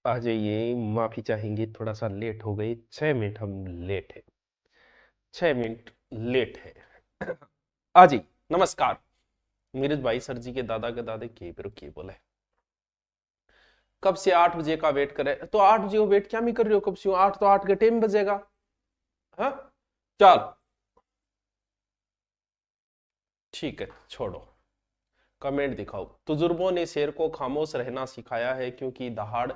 आ जाइए, माफी चाहेंगे, थोड़ा सा लेट हो गए। 6 मिनट हम लेट है। 6 मिनट लेट है। आ जी। नमस्कार। नीरज भाई सर जी के दादा के फिर के बोले कब से 8 बजे का वेट करे, तो 8 बजे को वेट क्या नहीं कर रहे हो? कब से 8 तो 8 घंटे में बजेगा। हाँ, चल ठीक है, छोड़ो। कमेंट दिखाओ। तुजुर्बों ने शेर को खामोश रहना सिखाया है क्योंकि दहाड़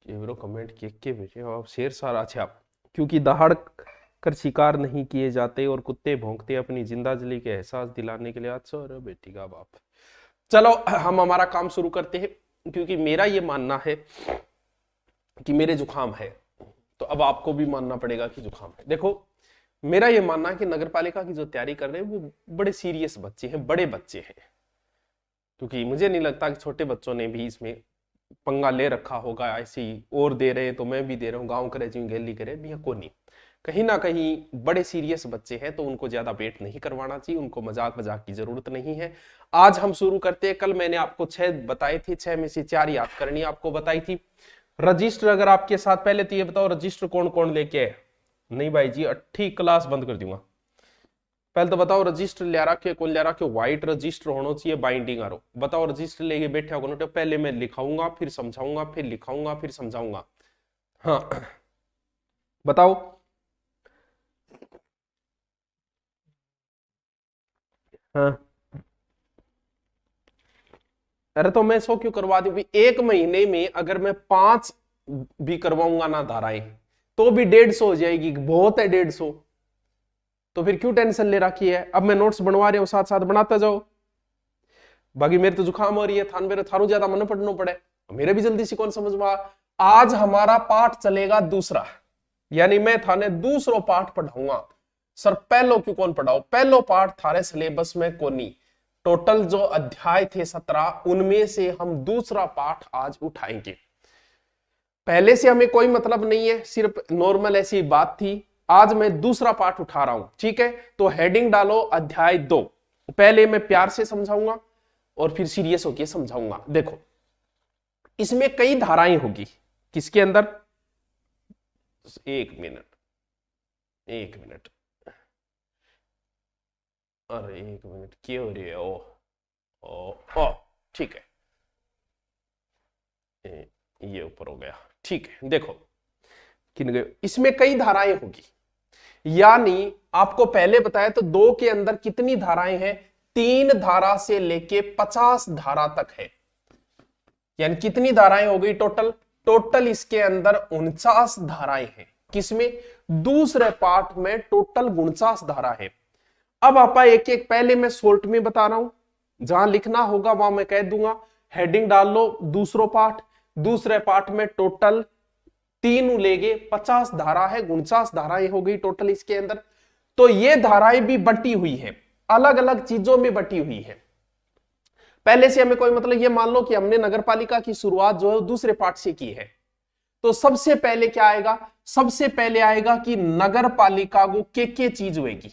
ये ब्रो कमेंट के भेजे आप शेर सारा अच्छा। क्योंकि दहाड़ कर शिकार नहीं किए जाते और कुत्ते भौंकते अपनी जिंदा जली के एहसास दिलाने के लिए। आज सो बेटी का बाप। चलो हम हमारा काम शुरू करते हैं, क्योंकि मेरा ये मानना है कि मेरे जुकाम है, तो अब आपको भी मानना पड़ेगा कि जुकाम है। देखो, मेरा ये मानना है कि नगर पालिका की जो तैयारी कर रहे हैं वो बड़े सीरियस बच्चे हैं, बड़े बच्चे हैं। क्योंकि मुझे नहीं लगता कि छोटे बच्चों ने भी इसमें पंगा ले रखा होगा। ऐसे ही और दे रहे तो मैं भी दे रहा हूँ, गाँव करे जी गैली करे भी को नहीं। कहीं ना कहीं बड़े सीरियस बच्चे हैं, तो उनको ज्यादा वेट नहीं करवाना चाहिए, उनको मजाक मजाक की जरूरत नहीं है। आज हम शुरू करते हैं। कल मैंने आपको 6 बताए थे, 6 में से 4 याद करनी आपको बताई थी। रजिस्टर अगर आपके साथ, पहले तो ये बताओ रजिस्टर कौन कौन लेके आए? नहीं भाई जी, 8ठी क्लास बंद कर दूंगा। पहले तो बताओ रजिस्टर ले रखे, कौन ले रखे? व्हाइट रजिस्टर होना चाहिए, बाइंडिंग आरो। बताओ रजिस्टर लेके बैठे हो तो पहले मैं लिखाऊंगा, फिर समझाऊंगा, फिर लिखाऊंगा, फिर समझाऊंगा। हाँ बताओ। हाँ, अरे तो मैं 100 क्यों करवा दूं? एक महीने में अगर मैं 5 भी करवाऊंगा ना धाराएं, तो भी 150 हो जाएगी। बहुत है 150। तो फिर क्यों टेंशन ले रखी है? अब मैं नोट्स बनवा रहा हूं, साथ साथ बनाता जाओ। बाकी मेरे तो जुकाम हो रही है, थान मेरे थारू ज्यादा मन पढ़ना पड़े, मेरे भी जल्दी से कौन समझ में। आज हमारा पाठ चलेगा दूसरा, यानी मैं थाने दूसरो पाठ पढ़ाऊंगा। सर पहलो क्यों कौन पढ़ाओ? पहलो पाठ थारे सिलेबस में कोनी। टोटल जो अध्याय थे 17, उनमें से हम दूसरा पाठ आज उठाएंगे। पहले से हमें कोई मतलब नहीं है, सिर्फ नॉर्मल ऐसी बात थी। आज मैं दूसरा पाठ उठा रहा हूं, ठीक है? तो हेडिंग डालो अध्याय 2। पहले मैं प्यार से समझाऊंगा और फिर सीरियस होकर समझाऊंगा। देखो, इसमें कई धाराएं होगी। किसके अंदर? 1 मिनट, 1 मिनट, अरे 1 मिनट क्यों हो रही है? ओ ओ ओ ठीक है, ये ऊपर हो गया। ठीक है, देखो किन गए। इसमें कई धाराएं होगी, यानी आपको पहले बताया तो 2 के अंदर कितनी धाराएं हैं? 3 धारा से लेके 50 धारा तक है। यानी कितनी धाराएं हो गई टोटल? टोटल इसके अंदर 49 धाराएं हैं। किसमें? दूसरे पार्ट में टोटल 49 धारा है। अब आपा एक एक, पहले मैं शॉर्ट में बता रहा हूं, जहां लिखना होगा वहां मैं कह दूंगा। हेडिंग डाल लो दूसरो पार्ट। दूसरे पार्ट में टोटल 3 लेगे 50 धारा है, 49 धाराएं हो गई टोटल इसके अंदर। तो ये धाराएं भी बटी हुई है, अलग अलग चीजों में बटी हुई है। पहले से हमें कोई मतलब, ये मान लो कि हमने नगर पालिका की शुरुआत जो है दूसरे पार्ट से की है, तो सबसे पहले क्या आएगा? सबसे पहले आएगा कि नगर पालिका को के चीज होगी।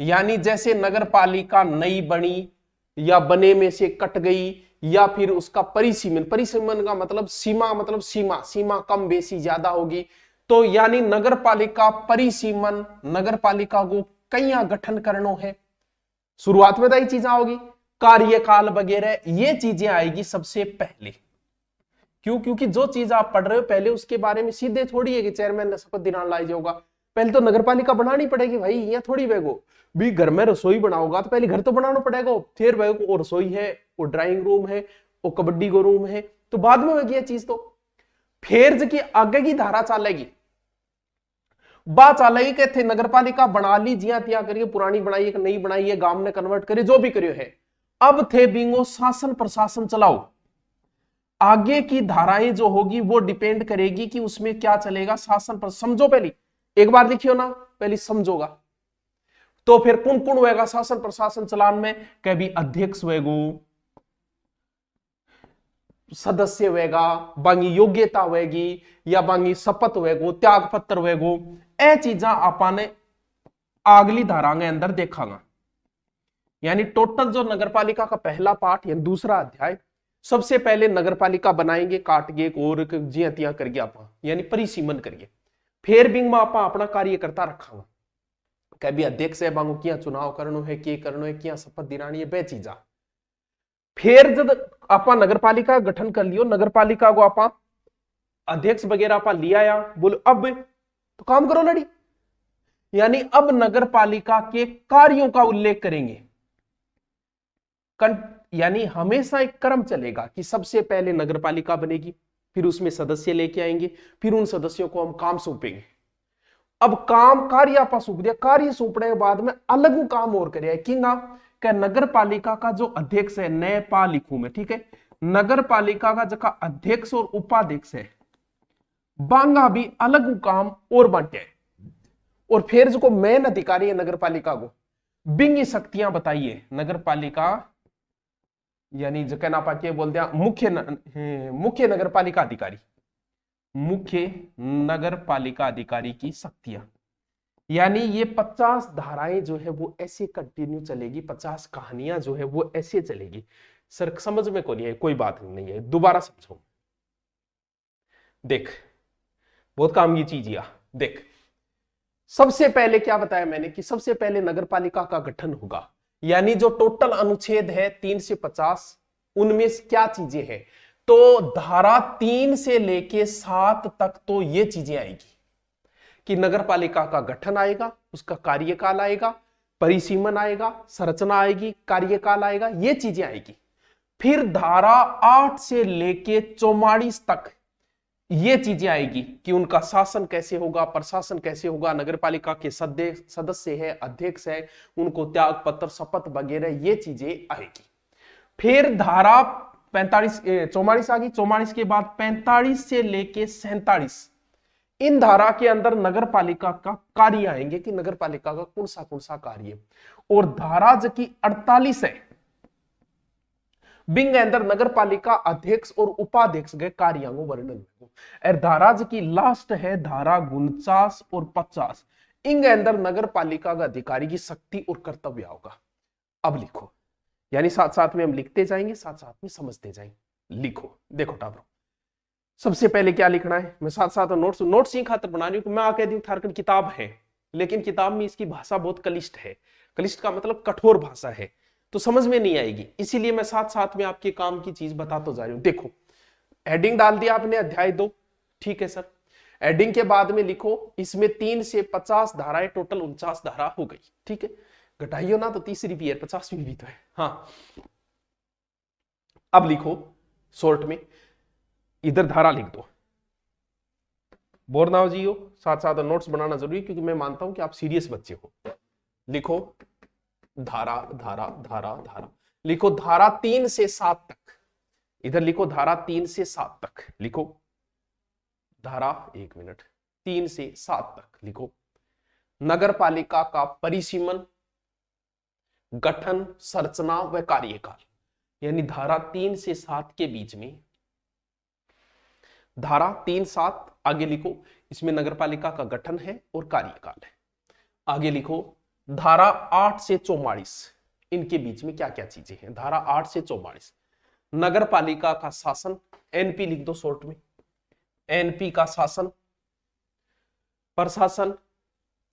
यानी जैसे नगर पालिका नई बनी या बने में से कट गई, या फिर उसका परिसीमन, परिसीमन का मतलब सीमा, मतलब सीमा, सीमा कम बेसी ज्यादा होगी। तो यानी नगर पालिका परिसीमन, नगर पालिका को कई गठन करनो है। शुरुआत में तो ये चीजें होगी, कार्यकाल वगैरह ये चीजें आएगी सबसे पहले। क्यों? क्योंकि जो चीज आप पढ़ रहे हो पहले, उसके बारे में सीधे थोड़ी है कि चेयरमैन ने शपथ दिलाने लाई जाओगा। पहले तो नगर पालिका बनानी पड़ेगी भाई, यहाँ थोड़ी वेगो भी घर में रसोई बनाओगा तो पहले घर तो बनाना पड़ेगा, फिर वेगो वो रसोई है, वो ड्राइंग रूम है, वो कबड्डी को रूम है, तो बाद में होगी ये चीज। तो फिर की आगे की धारा चलेगी, बात चलेगी कि थे नगर पालिका बना ली जिया तिया करिए, पुरानी बनाई है नई बनाई है, गांव ने कन्वर्ट करे, जो भी करियो है। अब थे बिंगो शासन प्रशासन चलाओ। आगे की धाराएं जो होगी वो डिपेंड करेगी कि उसमें क्या चलेगा, शासन पर। समझो पहली एक बार लिखियो ना, पहले समझोगा। तो फिर कौन कौन होगा शासन प्रशासन चलान में? कभी अध्यक्ष होएगो, सदस्य होएगा, बांगी योग्यता होएगी, या बांगी शपथ होएगो, त्याग पत्र होएगो। ए चीजा आपने अगली धारा के अंदर देखागा। यानी टोटल जो नगरपालिका का पहला पाठ या दूसरा अध्याय सबसे पहले नगरपालिका बनाएंगे, काट के और जिया तिया करके आप यानी परिसीमन करिए। फिर बिंग में आप अपना कार्य करता रखा कह भी अध्यक्ष है बांगो क्या चुनाव करनो है, के करनो है, क्या शपथ दिलानी है, बे चीजा। फिर जब आप नगरपालिका गठन कर लियो, नगरपालिका को आप अध्यक्ष वगैरह आप लिया या बोलो अब तो काम करो लड़ी, यानी अब नगरपालिका के कार्यों का उल्लेख करेंगे। यानी हमेशा एक क्रम चलेगा कि सबसे पहले नगरपालिका बनेगी, फिर उसमें सदस्य लेके आएंगे, फिर उन सदस्यों को हम काम सौंपेंगे। अब काम कार्य आप सौंप दिया, कार्य सौंपने के बाद में अलग काम और करे किंगा क्या नगर पालिका का जो अध्यक्ष है, नए पा लिखू मैं, ठीक है, नगर पालिका का जका अध्यक्ष और उपाध्यक्ष है बांगा भी अलग काम और बांटे। और फिर जो मेन अधिकारी है नगर पालिका को बिंगी शक्तियां बताइए, नगर पालिका यानी जका ना पाके बोल दिया मुख्य नगर पालिका अधिकारी, मुख्य नगर पालिका अधिकारी की शक्तियां, यानी ये 50 धाराएं जो है वो ऐसे कंटिन्यू चलेगी, 50 कहानियां जो है वो ऐसे चलेगी। सर समझ में नहीं है, कोई बात नहीं है, दोबारा समझो। देख बहुत काम की चीज या देख, सबसे पहले क्या बताया मैंने कि सबसे पहले नगरपालिका का गठन होगा, यानी जो टोटल अनुच्छेद है 3 से 50 उनमें क्या चीजें हैं, तो धारा 3 से लेके 7 तक तो ये चीजें आएगी कि नगरपालिका का गठन आएगा, उसका कार्यकाल आएगा, परिसीमन आएगा, संरचना आएगी, कार्यकाल आएगा, ये चीजें आएगी। फिर धारा 8 से लेके 44 तक ये चीजें आएगी कि उनका शासन कैसे होगा, प्रशासन कैसे होगा, नगरपालिका के सदस्य है, अध्यक्ष है, उनको त्याग पत्र, शपथ वगैरह ये चीजें आएगी। फिर धारा 44 आ गई, 44 के बाद 45 से लेके 47 इन धारा के अंदर नगरपालिका का कार्य आएंगे कि नगरपालिका का कौन सा कार्य। और धारा जो की 48 है बिंग अंदर नगरपालिका अध्यक्ष और उपाध्यक्ष के कार्यों वर्णन। और धारा जो की लास्ट है धारा 49 और 50 इंग अंदर नगरपालिका का अधिकारी की शक्ति और कर्तव्य होगा। अब लिखो, यानी साथ साथ में हम लिखते जाएंगे, साथ साथ में समझते जाएंगे। लिखो, देखो टाबरो, सबसे पहले क्या लिखना है, मैं साथ साथ नोट्स ही खातर बना रही हूं। मैं आके दी थारकन किताब है, लेकिन किताब में इसकी भाषा बहुत कलिष्ठ है। कलिष्ठ का मतलब कठोर भाषा है, तो समझ में नहीं आएगी, इसीलिए मैं साथ साथ में आपके काम की चीज बताता जा रही हूं। देखो, हेडिंग डाल दिया आपने अध्याय 2, ठीक है सर। हेडिंग के बाद में लिखो इसमें 3 से 50 धाराएं, टोटल 49 धारा हो गई, ठीक है। घटाइयो ना तो 30 भी है, 50वीं भी तो है। हाँ, अब लिखो शॉर्ट में, इधर धारा लिख दो, बोर ना हो जियो, साथ साथ नोट्स बनाना जरूरी, क्योंकि मैं मानता हूं कि आप सीरियस बच्चे हो। लिखो धारा धारा धारा धारा, लिखो धारा 3 से 7 तक, इधर लिखो धारा 3 से 7 तक, लिखो धारा 1 मिनट 3 से 7 तक लिखो। नगरपालिका का परिसीमन, गठन, संरचना व कार्यकाल, यानी धारा 3 से 7 के बीच में, धारा 3-7 आगे लिखो, इसमें नगरपालिका का गठन है और कार्यकाल है। आगे लिखो धारा 8 से 44 इनके बीच में क्या क्या चीजें हैं। धारा 8 से 44 नगरपालिका का शासन, एनपी लिख दो शॉर्ट में, एनपी का शासन, प्रशासन,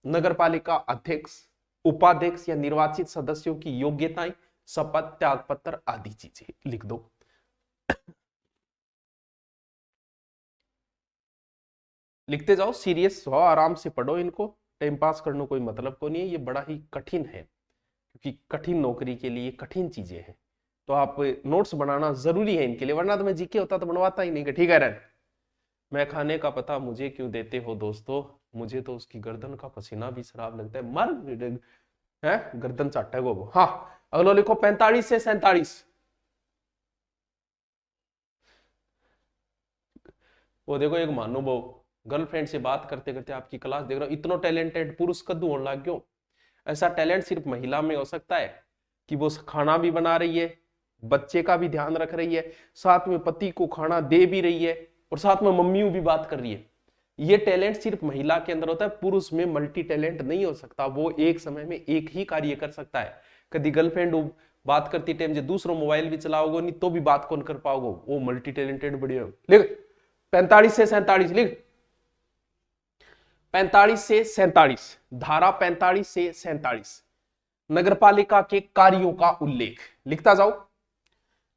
नगरपालिका अध्यक्ष, उपाध्यक्ष या निर्वाचित सदस्यों की योग्यताएं, शपथ, त्यागपत्र आदि चीजें लिख दो। लिखते जाओ, सीरियस हो, आराम से पढ़ो इनको, टाइम पास करने कोई मतलब को नहीं है। ये बड़ा ही कठिन है, क्योंकि कठिन नौकरी के लिए कठिन चीजें हैं, तो आप नोट्स बनाना जरूरी है इनके लिए, वरना तो मैं जीके होता तो बनवाता ही नहीं। ठीक है रन, मैं खाने का पता मुझे क्यों देते हो दोस्तों, मुझे तो उसकी गर्दन का पसीना भी शराब लगता है, मर है गर्दन चाटे वो। हाँ, अगलो लिखो 45 से 47, वो देखो एक महानुभाव गर्लफ्रेंड से बात करते करते आपकी क्लास देख रहा हूं, इतना टैलेंटेड पुरुष कद्दू होने लग गयो। ऐसा टैलेंट सिर्फ महिला में हो सकता है कि वो खाना भी बना रही है, बच्चे का भी ध्यान रख रही है, साथ में पति को खाना दे भी रही है, और साथ में मम्मी भी बात कर रही है। ये टैलेंट सिर्फ महिला के अंदर होता है, पुरुष में मल्टी टैलेंट नहीं हो सकता, वो एक समय में एक ही कार्य कर सकता है। कभी गर्लफ्रेंड बात करती टाइम जो दूसरो मोबाइल भी चलाओगे नहीं तो भी बात कौन कर पाओगे, वो मल्टी टैलेंटेड बढ़िया। लिख 45 से 47, लिख 45 से 47, धारा 45 से 47 नगरपालिका के कार्यों का उल्लेख, लिखता जाओ।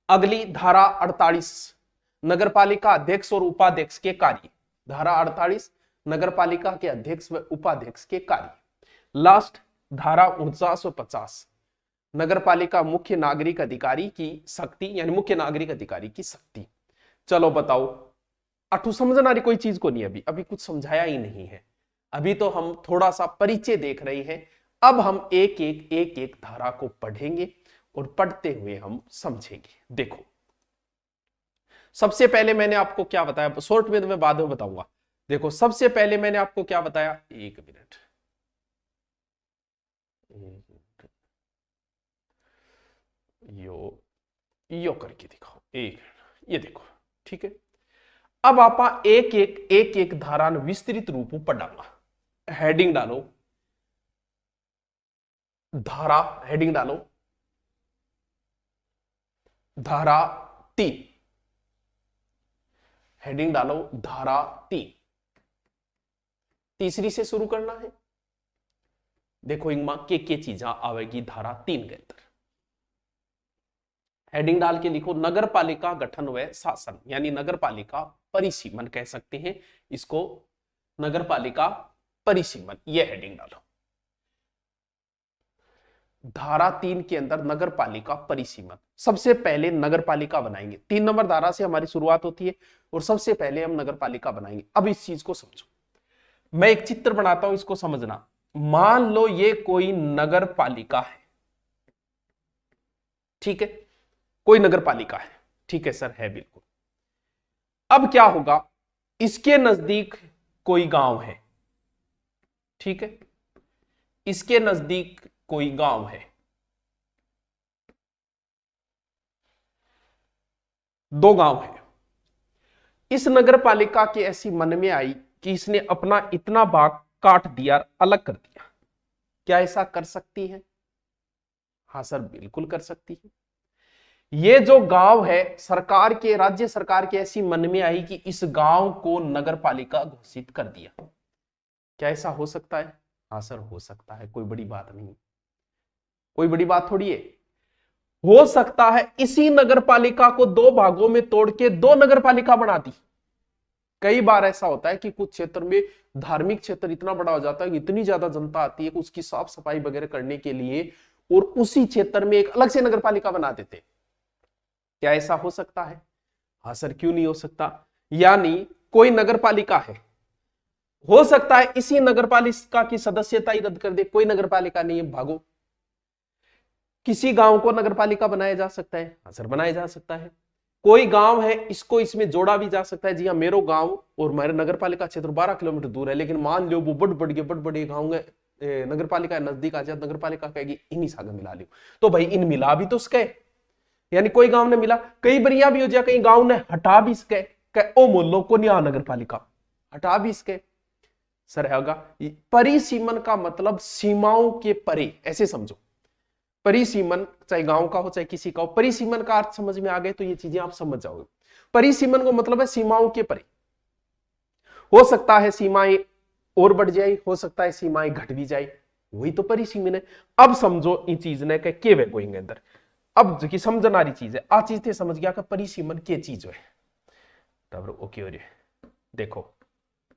अगली धारा 48 नगरपालिका अध्यक्ष और उपाध्यक्ष के कार्य, धारा 48 नगरपालिका के अध्यक्ष व उपाध्यक्ष के कार्य। लास्ट धारा 49 और 50 नगरपालिका मुख्य नागरिक अधिकारी की शक्ति, यानी मुख्य नागरिक अधिकारी की शक्ति। चलो बताओ, अठू समझना रही कोई चीज को नहीं, अभी कुछ समझाया ही नहीं है, अभी तो हम थोड़ा सा परिचय देख रहे हैं। अब हम एक एक धारा को पढ़ेंगे और पढ़ते हुए हम समझेंगे। देखो, सबसे पहले मैंने आपको क्या बताया, शॉर्ट में तो मैं बाद में बताऊंगा। देखो, सबसे पहले मैंने आपको क्या बताया, एक मिनट, यो करके दिखाओ, ये देखो, ठीक है। अब आप एक धारा विस्तृत रूप में पढ़ाऊंगा। हेडिंग डालो, धारा, हेडिंग डालो धारा 3, हेडिंग डालो धारा 3, तीसरी से शुरू करना है। देखो इनमें के चीजा आवेगी धारा 3 के अंदर। हेडिंग डाल के लिखो नगरपालिका गठन व शासन, यानी नगरपालिका परिसीमन कह सकते हैं इसको, नगरपालिका परिसीमन, यह हेडिंग डालो। धारा 3 के अंदर नगरपालिका परिसीमन, सबसे पहले नगरपालिका बनाएंगे। 3 नंबर धारा से हमारी शुरुआत होती है और सबसे पहले हम नगरपालिका बनाएंगे। अब इस चीज को समझो, मैं एक चित्र बनाता हूं, इसको समझना। मान लो ये कोई नगरपालिका है, ठीक है, कोई नगरपालिका है, ठीक है सर, है बिल्कुल। अब क्या होगा, इसके नजदीक कोई गांव है, ठीक है, इसके नजदीक कोई गांव है, 2 गांव है। इस नगरपालिका के ऐसी मन में आई कि इसने अपना इतना भाग काट दिया, अलग कर दिया। क्या ऐसा कर सकती है? हाँ सर, बिल्कुल कर सकती है। ये जो गांव है, सरकार के, राज्य सरकार के ऐसी मन में आई कि इस गांव को नगरपालिका घोषित कर दिया। क्या ऐसा हो सकता है? हाँ सर, हो सकता है, कोई बड़ी बात नहीं, कोई बड़ी बात थोड़ी है। हो सकता है इसी नगरपालिका को 2 भागों में तोड़ के 2 नगरपालिका बना दी। कई बार ऐसा होता है कि कुछ क्षेत्र में धार्मिक क्षेत्र इतना बड़ा हो जाता है कि इतनी ज्यादा जनता आती है कि उसकी साफ सफाई वगैरह करने के लिए, और उसी क्षेत्र में एक अलग से नगरपालिका बना देते। क्या ऐसा हो सकता है? हाँ सर, क्यों नहीं हो सकता। यानी कोई नगरपालिका है, हो सकता है इसी नगरपालिका की सदस्यता ही रद्द कर दे, कोई नगरपालिका नहीं है, भागो। किसी गांव को नगरपालिका बनाया जा सकता है, हाँ सर बनाया जा सकता है। कोई गांव है, इसको इसमें जोड़ा भी जा सकता है। जी हाँ, मेरो गांव और मेरे नगरपालिका क्षेत्र 12 किलोमीटर दूर है, लेकिन मान लो वो बड़े गांव नगरपालिका नजदीक आ जाए, नगरपालिका कहेगी इन्हीं सागर मिला लियो, तो भाई इन मिला भी तो सके। यानी कोई गांव ने मिला, कई बरिया भी हो जाए, कई गांव ने हटा भी सके, ओ मोल्लो को नहीं आ नगरपालिका, हटा भी सके। सर होगा परिसीमन का मतलब सीमाओं के परे, ऐसे समझो। परिसीमन चाहे गांव का हो चाहे किसी का हो, परिसीमन का अर्थ समझ में आ गए तो ये चीजें आप समझ जाओगे। परिसीमन को मतलब है सीमाओं के परे। हो सकता है सीमाएं और बढ़ जाए, हो सकता है सीमाएं घट भी जाए, वही तो परिसीमन है। अब समझो इन चीज ने के वे गोइंगे अंदर, अब जो कि समझन वाली चीज है, आ चीज थे समझ गया कि परिसीमन के चीज है। तब ओके हो रही। देखो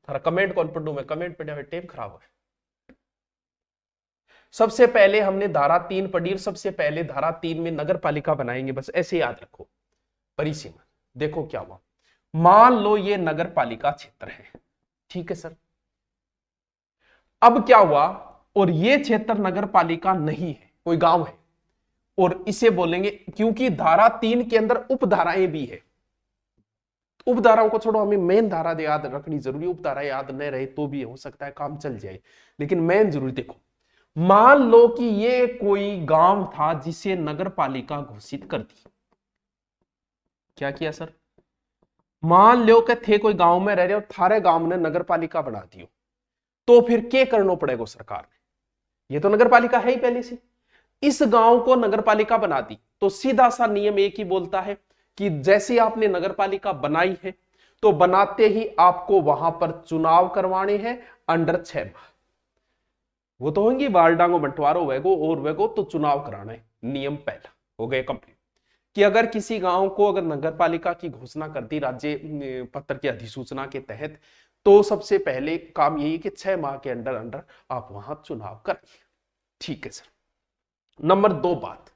थारा कमेंट कौन पढ़ू, मैं कमेंट पढ़े हुए टेप खराब है। सबसे पहले हमने धारा 3 पढ़ी, सबसे पहले धारा 3 में नगरपालिका बनाएंगे, बस ऐसे याद रखो। परिसीमन देखो क्या हुआ, मान लो ये नगरपालिका क्षेत्र है, ठीक है सर। अब क्या हुआ, और ये क्षेत्र नगरपालिका नहीं है, कोई गांव है, और इसे बोलेंगे, क्योंकि धारा 3 के अंदर उपधाराएं भी है। उपधाराओं को छोड़ो, हमें मेन धारा याद रखनी जरूरी, उपधारा याद न रहे तो भी हो सकता है काम चल जाए, लेकिन मेन जरूरी। देखो मान लो कि ये कोई गांव था जिसे नगरपालिका घोषित कर दी। क्या किया सर? मान लो कि थे कोई गांव में रह रहे और थारे गांव ने नगरपालिका बना दी, तो फिर क्या करना पड़ेगा सरकार ने? ये तो नगरपालिका है ही पहले से, इस गांव को नगरपालिका बना दी, तो सीधा सा नियम एक ही बोलता है कि जैसे आपने नगरपालिका बनाई है तो बनाते ही आपको वहां पर चुनाव करवाने हैं अंडर 6 माह। वो तो होंगी वार्डांगो बंटवारो वेगो और वेगो, तो चुनाव कराना है। नियम पहला हो गया कंप्लीट कि अगर किसी गांव को अगर नगरपालिका की घोषणा कर दी राज्य पत्र की अधिसूचना के तहत, तो सबसे पहले काम यही कि 6 माह के अंदर अंदर आप वहां चुनाव कराइए। ठीक है सर। नंबर 2 बात,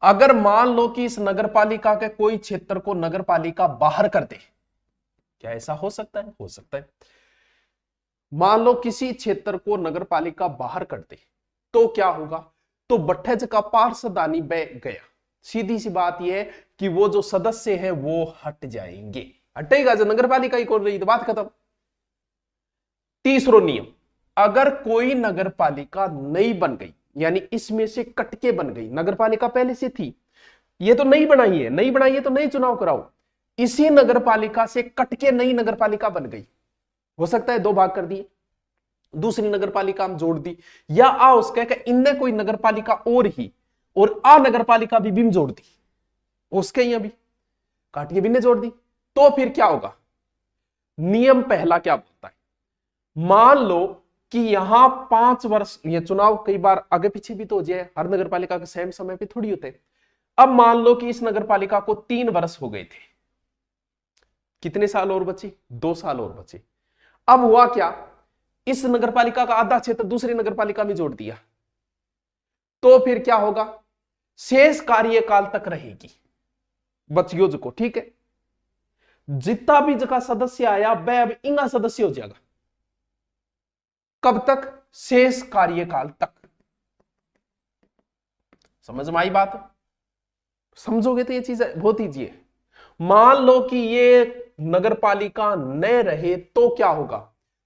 अगर मान लो कि इस नगरपालिका के कोई क्षेत्र को नगरपालिका बाहर कर दे, क्या ऐसा हो सकता है? हो सकता है। मान लो किसी क्षेत्र को नगरपालिका बाहर कर दे तो क्या होगा? तो बठेज का पार्षदानी बह गया। सीधी सी बात यह है कि वो जो सदस्य है वो हट जाएंगे। हटेगा जो नगरपालिका ही खोल रही, तो बात खत्म। तीसरा नियम, अगर कोई नगरपालिका नई बन गई, यानी इसमें से कटके बन गई, नगरपालिका पहले से थी, ये तो नई बनाई है, नई बनाई है तो नई चुनाव कराओ, इसी नगरपालिका से कटके नई नगरपालिका बन गई, हो सकता है 2 भाग कर दिए, दूसरी नगरपालिका हम जोड़ दी, या आ उसका इनने कोई नगरपालिका और ही और आ नगरपालिका भी बीम जोड़ दी, उसके ही अभी काटिए भी ने जोड़ दी, तो फिर क्या होगा? नियम पहला क्या बोलता है? मान लो कि यहां 5 वर्ष, ये चुनाव कई बार आगे पीछे भी तो हो जाए, हर नगरपालिका के सेम समय पे थोड़ी होते। अब मान लो कि इस नगरपालिका को 3 वर्ष हो गए थे, कितने साल और बचे? 2 साल और बचे। अब हुआ क्या? इस नगरपालिका का आधा क्षेत्र दूसरी नगरपालिका में जोड़ दिया, तो फिर क्या होगा? शेष कार्यकाल तक रहेगी बचियों को। ठीक है, जितना भी जगह सदस्य आया वह अब इंगा सदस्य हो जाएगा। कब तक? शेष कार्यकाल तक। समझ में आई बात? समझोगे तो ये चीज बहुत ईजी है। मान लो कि ये नगरपालिका न रहे तो क्या होगा?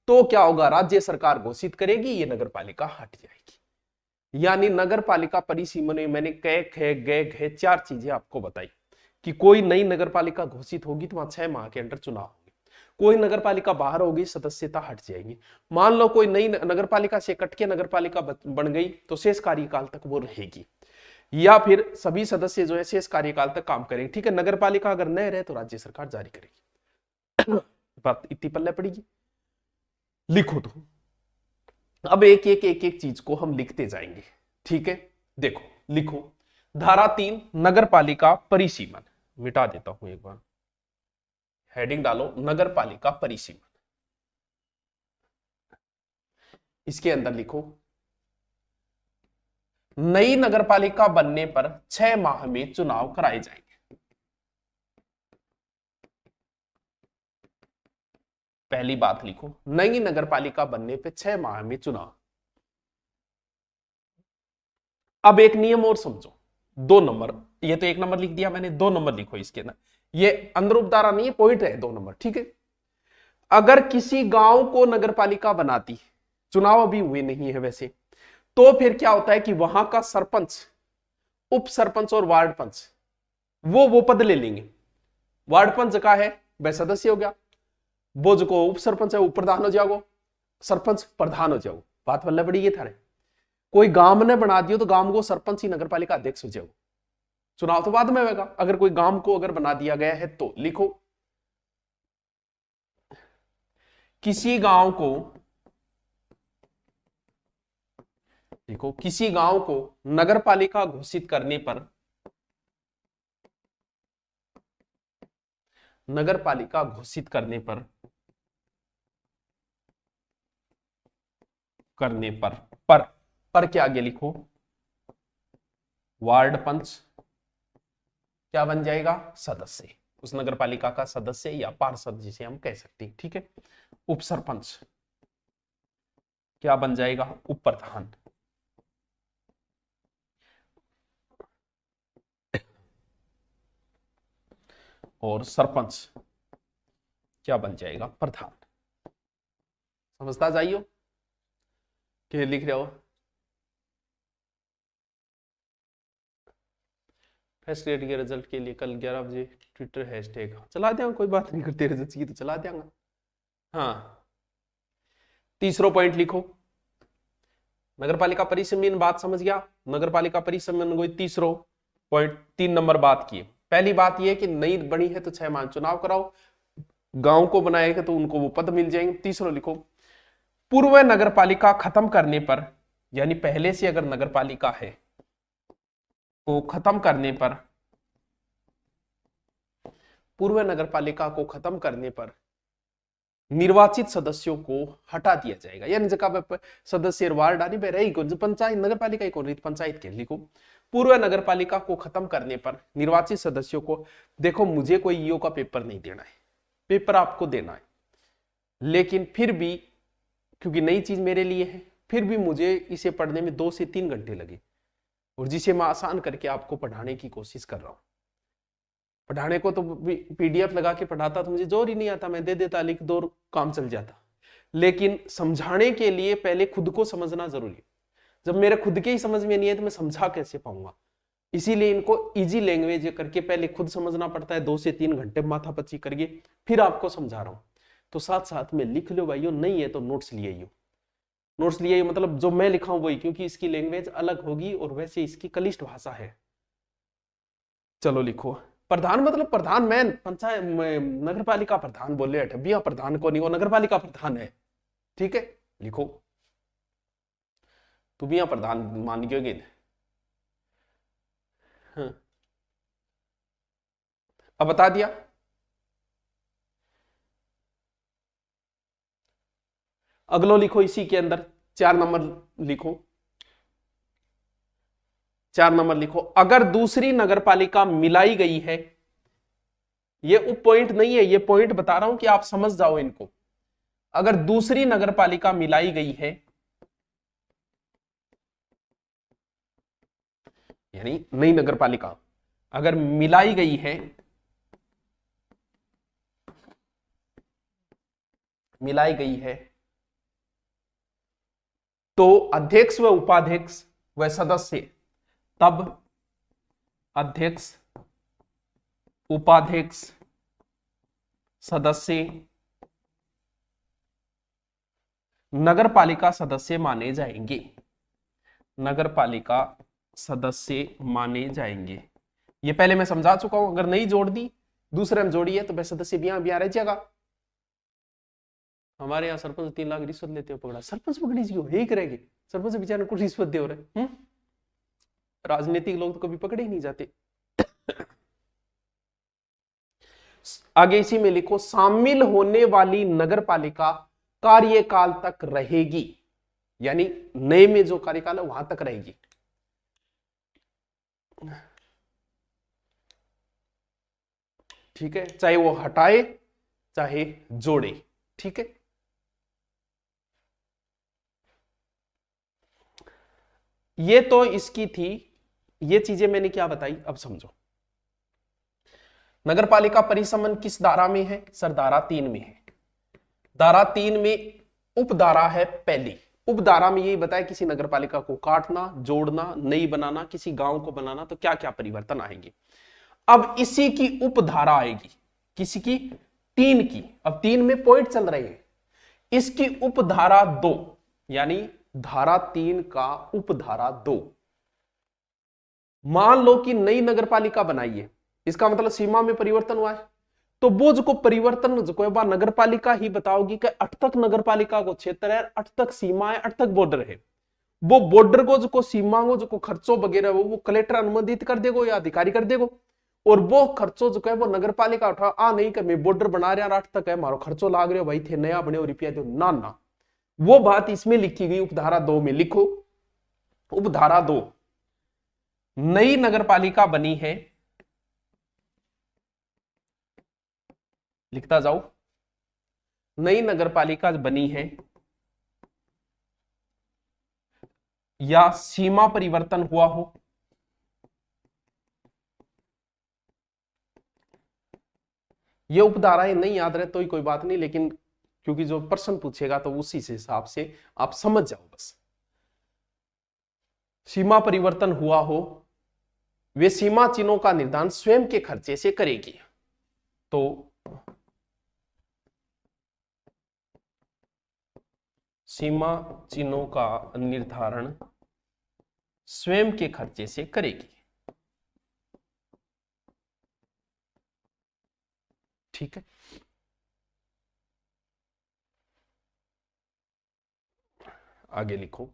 तो क्या होगा? राज्य सरकार घोषित करेगी, ये नगरपालिका हट जाएगी। यानी नगरपालिका परिसीमन में मैंने कै खे गए घे 4 चीजें आपको बताई कि कोई नई नगरपालिका घोषित होगी तो वहां 6 माह के अंदर चुनाव होंगे, कोई नगरपालिका बाहर होगी, सदस्यता हट जाएगी। मान लो कोई नई नगरपालिका से कट के नगरपालिका बन गई तो शेष कार्यकाल तक वो रहेगी, या फिर सभी सदस्य जो है शेष कार्यकाल तक काम करेंगे। ठीक है, नगरपालिका अगर न रहे तो राज्य सरकार जारी करेगी। बात इतनी पल्ले पड़ेगी। लिखो तो अब एक एक चीज को हम लिखते जाएंगे। ठीक है, देखो लिखो, धारा 3 नगरपालिका परिसीमन, मिटा देता हूं एक बार, हेडिंग डालो नगरपालिका परिसीमन। इसके अंदर लिखो, नई नगरपालिका बनने पर 6 माह में चुनाव कराए जाएंगे। पहली बात लिखो, नई नगरपालिका बनने पे 6 माह में चुनाव। अब एक नियम और समझो, 2 नंबर, ये तो 1 नंबर लिख दिया मैंने, 2 नंबर लिखो इसके अंदर, ये अंदरूप धारा नहीं है, पॉइंट है 2 नंबर। ठीक है, अगर किसी गांव को नगरपालिका बनाती, चुनाव अभी हुए नहीं है वैसे, तो फिर क्या होता है कि वहां का सरपंच, उप सरपंच और वार्ड पंच वो पद ले लेंगे। वार्ड पंच का है वह सदस्य हो गया, वो जो उप सरपंच है वो प्रधान हो जाओ, सरपंच प्रधान हो जाओ। बात बल्ले बड़ी ये थारे, कोई गांव ने बना दियो तो गांव को सरपंच ही नगरपालिका अध्यक्ष हो जाओ, चुनाव तो बाद में होगा। अगर कोई गांव को अगर बना दिया गया है तो लिखो, किसी गांव को, देखो किसी गांव को नगरपालिका घोषित करने पर, नगरपालिका घोषित करने पर पर क्या आगे लिखो, वार्ड पंच क्या बन जाएगा? सदस्य, उस नगरपालिका का सदस्य या पार्षद जिसे हम कह सकते हैं। ठीक है, उप सरपंच क्या बन जाएगा? उप प्रधान, और सरपंच क्या बन जाएगा? प्रधान। समझता जाइयो कि लिख रहे हो? फर्स्ट ग्रेड के रिजल्ट के लिए कल 11 बजे ट्विटर हैशटैग चला देंगे, कोई बात नहीं करते, रिजल्ट की तो चला देंगे। हाँ, तीसरा पॉइंट लिखो, नगरपालिका परिसीमन बात समझ गया, नगर पालिका परिसमन कोई तीसरो पॉइंट 3 नंबर बात की। पहली बात यह कि नई बनी है तो 6 माह चुनाव कराओ, गांव को बनाएगा तो उनको वो पद मिल जाएंगे। तीसरो लिखो, पूर्व नगर पालिका खत्म करने पर, यानी पहले से अगर नगर पालिका है को खत्म करने पर, पूर्व नगर पालिका को खत्म करने पर निर्वाचित सदस्यों को हटा दिया जाएगा। यानी जगह सदस्य वार्ड आनी रही को पंचायत नगर पालिका ही कौन रही पंचायत के लिखो, पूर्व नगर पालिका को खत्म करने पर निर्वाचित सदस्यों को, देखो मुझे कोई ईओ का पेपर नहीं देना है, पेपर आपको देना है, लेकिन फिर भी क्योंकि नई चीज मेरे लिए है, फिर भी मुझे इसे पढ़ने में 2 से 3 घंटे लगे, और जिसे मैं आसान करके आपको पढ़ाने की कोशिश कर रहा हूं। पढ़ाने को तो पीडीएफ लगा के पढ़ाता तो मुझे जोर ही नहीं आता, मैं दे देता लिख दो काम चल जाता, लेकिन समझाने के लिए पहले खुद को समझना जरूरी है। जब मेरे खुद के ही समझ में नहीं है तो मैं समझा कैसे पाऊंगा, इसीलिए इनको इजी लैंग्वेज करके पहले खुद समझना पड़ता है, 2 से 3 घंटे माथा पच्ची करके फिर आपको समझा रहा हूं। तो साथ साथ में लिख लो भाइयों, नहीं है तो नोट्स लिए ही हो, नोट्स लिए मतलब जो मैं लिखा हूं वही, क्योंकि इसकी लैंग्वेज अलग होगी और वैसे इसकी कलिष्ठ भाषा है। चलो लिखो, प्रधान मतलब प्रधान, मैं पंचायत नगर पालिका प्रधान बोले भैया, प्रधान को नहीं, वो नगर पालिका प्रधान है, ठीक है। लिखो तू भी यहां प्रधान मान गयोगे। हाँ। अब बता दिया। अगलो लिखो, इसी के अंदर 4 नंबर लिखो, 4 नंबर लिखो, अगर दूसरी नगर पालिका मिलाई गई है, ये उप पॉइंट नहीं है, ये पॉइंट बता रहा हूं कि आप समझ जाओ इनको। अगर दूसरी नगर पालिका मिलाई गई है, यानी नई नगर पालिका अगर मिलाई गई है, मिलाई गई है, तो अध्यक्ष व उपाध्यक्ष व सदस्य, तब अध्यक्ष उपाध्यक्ष सदस्य नगर पालिका सदस्य माने जाएंगे, नगर पालिका सदस्य माने जाएंगे। ये पहले मैं समझा चुका हूं, अगर नहीं जोड़ दी दूसरे में जोड़ी है तो वह सदस्य भी रह जाएगा। हमारे यहाँ सरपंच 3 लाख रिश्वत लेते हो पकड़ा, सरपंच पकड़ी जी है करेंगे, सरपंच बेचारे को रिश्वत दे रहे। राजनीतिक लोग तो कभी पकड़े ही नहीं जाते। आगे इसी में लिखो, शामिल होने वाली नगर पालिका कार्यकाल तक रहेगी, यानी नए में जो कार्यकाल है वहां तक रहेगी। ठीक है, चाहे वो हटाए चाहे जोड़े, ठीक है। ये तो इसकी थी, ये चीजें मैंने क्या बताई अब समझो। नगर पालिका परिसमन किस धारा में है सर? धारा 3 में है। धारा 3 में उपधारा है पहली, उपधारा में यही बताया किसी नगर पालिका को काटना, जोड़ना, नई बनाना, किसी गांव को बनाना तो क्या क्या परिवर्तन आएंगे। अब इसी की उपधारा आएगी, किसी की? 3 की। अब 3 में पॉइंट चल रहे हैं, इसकी उपधारा 2, यानी धारा 3 का उपधारा 2। मान लो कि नई नगर पालिका बनाई है, इसका मतलब सीमा में परिवर्तन हुआ है, तो वो जो परिवर्तन जो बार नगर पालिका ही बताओगी कि 8 तक नगर पालिका को क्षेत्र है, 8 तक सीमा है, 8 तक बॉर्डर है। वो बॉर्डर को जो सीमा को जो खर्चों वगैरह वो कलेक्टर अनुमोदित कर देगो या अधिकारी कर देगो, और वो खर्चों जो है वो नगर पालिका उठा आ नहीं कि मैं बॉर्डर बना रहा 8 तक है, मारो खर्चो लाग रहे हो भाई, थे नया बने हो रुपया दो ना ना। वो बात इसमें लिखी गई उपधारा 2 में। लिखो उपधारा 2, नई नगर पालिका बनी है, लिखता जाओ, नई नगर पालिका बनी है या सीमा परिवर्तन हुआ हो, ये उपधाराएं नहीं याद रहे तो ही कोई बात नहीं, लेकिन क्योंकि जो प्रश्न पूछेगा तो उसी से हिसाब से आप समझ जाओ बस। सीमा परिवर्तन हुआ हो, वे सीमा चिन्हों का निर्धारण स्वयं के खर्चे से करेगी। तो सीमा चिन्हों का निर्धारण स्वयं के खर्चे से करेगी। ठीक है, आगे लिखो।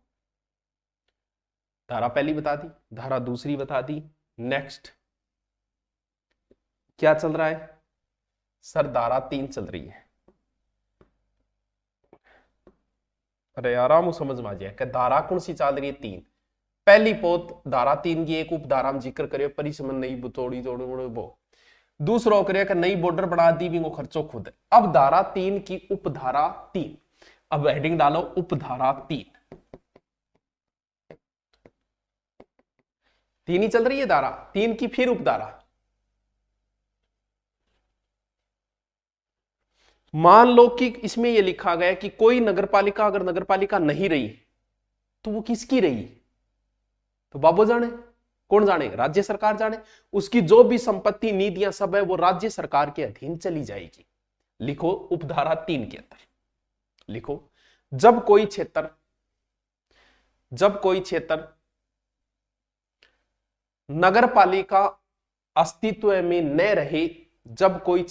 धारा पहली बता दी, धारा दूसरी बता दी। नेक्स्ट क्या चल रहा है सर? धारा 3 चल रही है। अरे आराम समझ में आ जाए कि धारा कौन सी चल रही है? 3। पहली पोत धारा 3 की एक उपधारा में जिक्र करे परिसमन नहीं बुतोड़ी तोड़ वो। दूसरा करे कि नई बॉर्डर बढ़ा दी भी वो खर्चो खुद। अब धारा 3 की उपधारा 3, अब हेडिंग डालो उपधारा 3। 3 ही चल रही है धारा 3 की, फिर उपधारा। मान लो कि इसमें यह लिखा गया कि कोई नगरपालिका अगर नगरपालिका नहीं रही तो वो किसकी रही? तो बाबू जाने, कौन जाने? राज्य सरकार जाने। उसकी जो भी संपत्ति निधियां सब है वो राज्य सरकार के अधीन चली जाएगी। लिखो उपधारा 3 के अंदर लिखो, जब कोई क्षेत्र नगरपालिका अस्तित्व में न रहे, जब कोई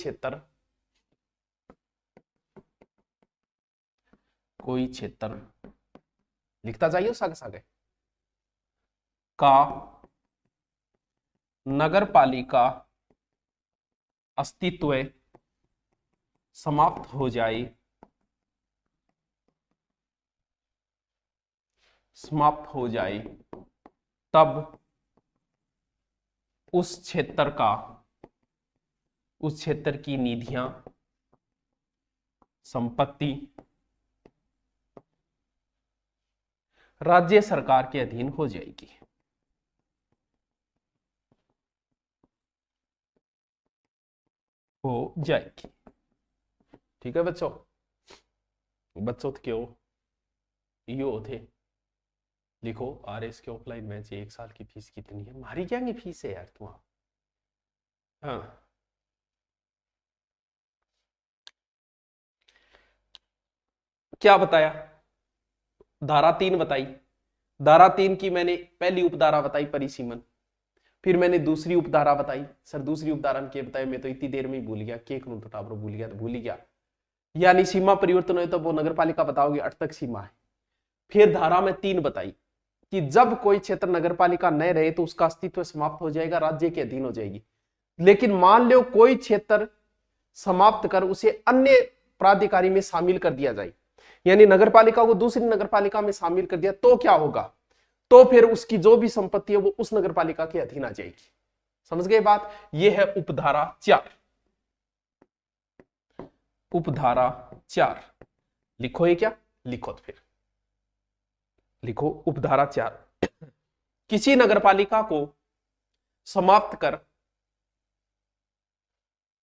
क्षेत्र लिखता जाइए सागे सागे का नगरपालिका अस्तित्व समाप्त हो जाए तब उस क्षेत्र की निधियां संपत्ति राज्य सरकार के अधीन हो जाएगी। ठीक है बच्चों तो क्यों यो थे लिखो आरएस के ऑफलाइन बैच 1 साल की फीस कितनी है? हमारी क्या फीस है यार तुम? हाँ क्या बताया? धारा 3 बताई। धारा 3 की मैंने पहली उपधारा बताई परिसीमन, फिर मैंने दूसरी उपधारा बताई। सर दूसरी उपधारा के बताया? मैं तो इतनी देर में ही भूल गया, के कानून तो भूल गया तो भूल ही गया। यानी सीमा परिवर्तन हो तो वो नगरपालिका बताओगे 8 तक सीमा है। फिर धारा में 3 बताई कि जब कोई क्षेत्र नगरपालिका न रहे तो उसका अस्तित्व समाप्त हो जाएगा, राज्य के अधीन हो जाएगी। लेकिन मान लो कोई क्षेत्र समाप्त कर उसे अन्य प्राधिकारी में शामिल कर दिया जाए, यानी नगरपालिका को दूसरी नगरपालिका में शामिल कर दिया, तो क्या होगा? तो फिर उसकी जो भी संपत्ति है वो उस नगरपालिका के अधीन आ जाएगी। समझ गए बात? यह है उपधारा 4। उपधारा 4 लिखो। ये क्या लिखो? तो फिर लिखो उपधारा 4। किसी नगरपालिका को समाप्त कर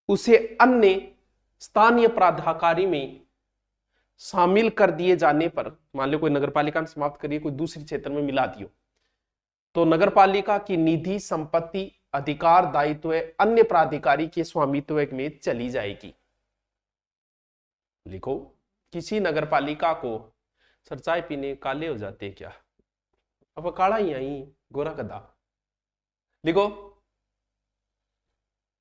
उसे अन्य स्थानीय प्राधिकारी में शामिल कर दिए जाने पर, मान लो कोई नगरपालिका ने समाप्त करिए कोई दूसरे क्षेत्र में मिला दियो, तो नगरपालिका की निधि संपत्ति अधिकार दायित्व अन्य प्राधिकारी के स्वामित्व में चली जाएगी। लिखो किसी नगरपालिका को, सर चाय पीने काले हो जाते हैं क्या? अब काला ही आई गोरा गधा। लिखो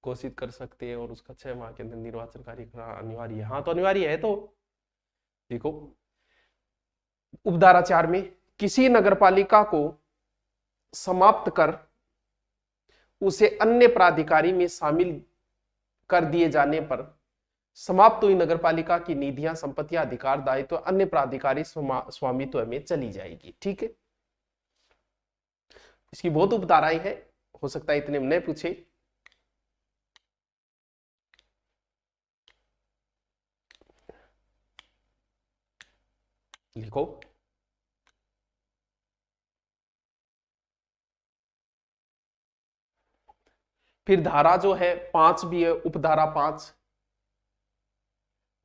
घोषित कर सकते हैं और उसका 6 माह के अंदर निर्वाचन कार्यक्रम अनिवार्य है। हाँ तो अनिवार्य है। तो देखो उपधारा 4 में किसी नगरपालिका को समाप्त कर उसे अन्य प्राधिकारी में शामिल कर दिए जाने पर समाप्त हुई नगरपालिका की निधियां संपत्तियां अधिकार दायित्व अन्य प्राधिकारी स्वामित्व में चली जाएगी। ठीक है, इसकी बहुत उपधाराएं हैं, हो सकता है इतने में नहीं पूछे। लिखो फिर धारा जो है 5 भी है, उपधारा 5।